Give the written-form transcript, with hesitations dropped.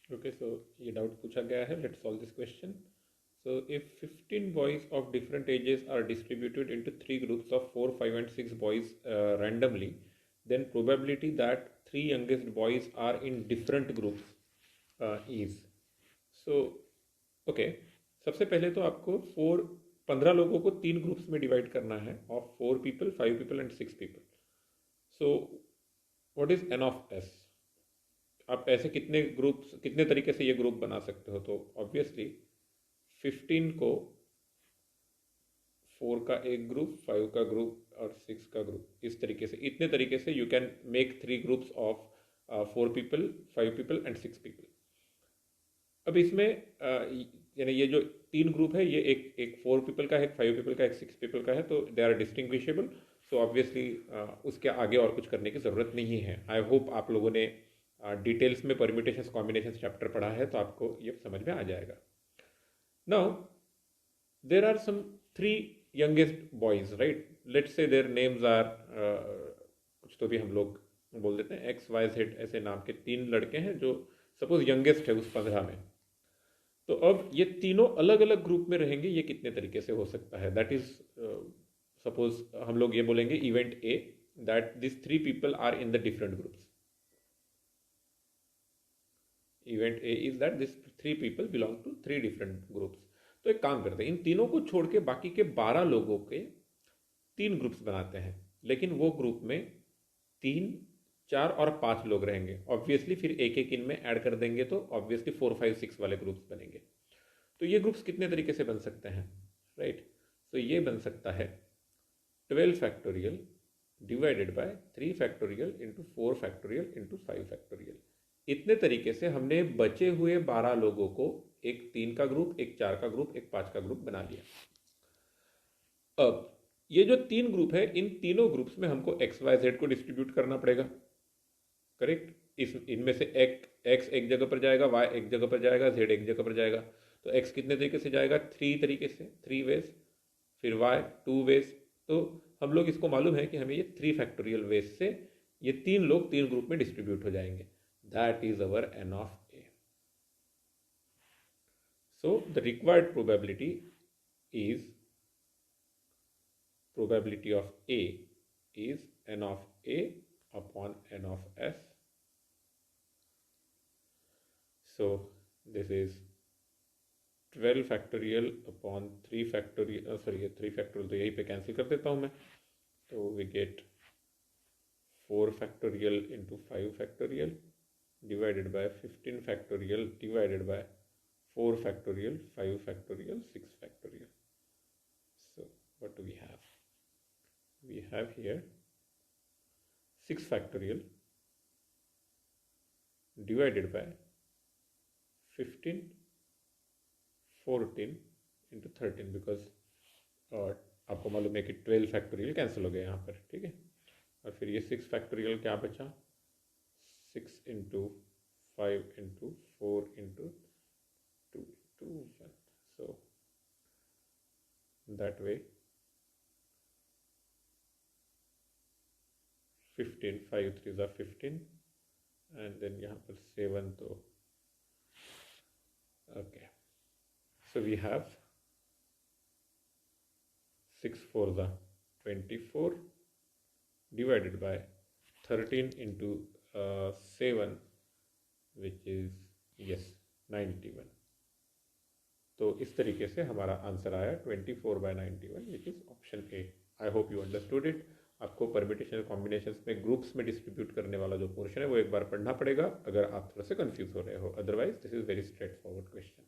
Okay, सो ये doubt पूछा गया है, let's solve this question. So if 15 boys of different ages are distributed into three groups of 4, 5 and 6 boys randomly, then probability that three youngest boys are in different groups is. So okay, सबसे पहले तो आपको 15 लोगों को तीन groups में divide करना है of 4 people, 5 people and 6 people. So what is n of s? आप ऐसे कितने तरीके से ये ग्रुप बना सकते हो? तो ऑब्वियसली 15 को 4 का एक ग्रुप, 5 का ग्रुप और 6 का ग्रुप, इस तरीके से, इतने तरीके से you can make 3 groups of 4 people, 5 people and 6 people. अब इसमें यानी ये जो तीन ग्रुप है, ये एक 4 पीपल का है, एक 5 पीपल का, एक 6 पीपल का है, तो they are distinguishable. So obviously उसके आगे और कुछ करने की ज़रूरत नहीं है. आई होप आप लोगों ने डिटेल्स में परम्यूटेशंस कॉम्बिनेशंस चैप्टर पढ़ा है, तो आपको ये समझ में आ जाएगा. Now, there are some three youngest boys, right? Let's say their names are कुछ तो भी हम लोग बोल देते हैं, एक्स वाई जेड ऐसे नाम के तीन लड़के हैं जो सपोज यंगेस्ट है उस 15 में. तो अब ये तीनों अलग अलग ग्रुप में रहेंगे. ये कितने तरीके से हो सकता है? दैट इज सपोज हम लोग ये बोलेंगे event A, that this 3 people are in the different groups. Event A is that this 3 people belong to 3 different groups. तो एक काम करते हैं, इन तीनों को छोड़ के बाकी के 12 लोगों के 3 ग्रुप्स बनाते हैं, लेकिन वो ग्रुप में 3, 4 और 5 लोग रहेंगे. ऑब्वियसली फिर एक एक इनमें ऐड कर देंगे तो ऑब्वियसली 4, 5, 6 वाले ग्रुप्स बनेंगे. तो ये ग्रुप्स कितने तरीके से बन सकते हैं, राइट? तो ये बन सकता है 12 factorial divided by 3 factorial into 4 factorial into 5 factorial. इतने तरीके से हमने बचे हुए 12 लोगों को एक 3 का ग्रुप, एक 4 का ग्रुप, एक 5 का ग्रुप बना लिया. अब ये जो 3 ग्रुप है, इन तीनों ग्रुप्स में हमको एक्स वाई जेड को डिस्ट्रीब्यूट करना पड़ेगा, करेक्ट? इनमें से एक्स एक जगह पर जाएगा, वाई एक जगह पर जाएगा, जेड एक जगह पर जाएगा. तो एक्स कितने तरीके से जाएगा? 3 तरीके से, 3 वेज. फिर वाई 2 वेज. तो हम लोग इसको मालूम है कि हमें ये 3 फैक्टोरियल वेज से ये 3 लोग 3 ग्रुप में डिस्ट्रीब्यूट हो जाएंगे. That is our n of a. So the required probability is, probability of a is n of a upon n of s. So this is 12 factorial upon 3 factorial, sorry 3 factorial तो यहीं पे cancel कर देता हूँ मैं. तो we get 4 factorial into 5 factorial divided by 15 factorial divided by 4 factorial, 5 factorial, 6 factorial. So what do we have? We have here 6 factorial divided by 15, 14 into 13 because आपको मालूम है कि 12 फैक्टोरियल कैंसिल हो गया यहाँ पर, ठीक है? और फिर ये 6 फैक्टोरियल क्या बचा? 6 into 5 into 4 into 2 into 1. So that way 15, 5 3s are 15 and then यहाँ पर 7. तो okay, so we have 6 4s are 24 divided by 13 into 7 which is yes 91. तो इस तरीके से हमारा आंसर आया 24/91 which is option A. I hope you understood it. आपको परम्यूटेशन कॉम्बिनेशंस में ग्रुप्स में डिस्ट्रीब्यूट करने वाला जो पोर्शन है वो एक बार पढ़ना पड़ेगा अगर आप थोड़ा से कंफ्यूज हो रहे हो. Otherwise this is very straight forward question.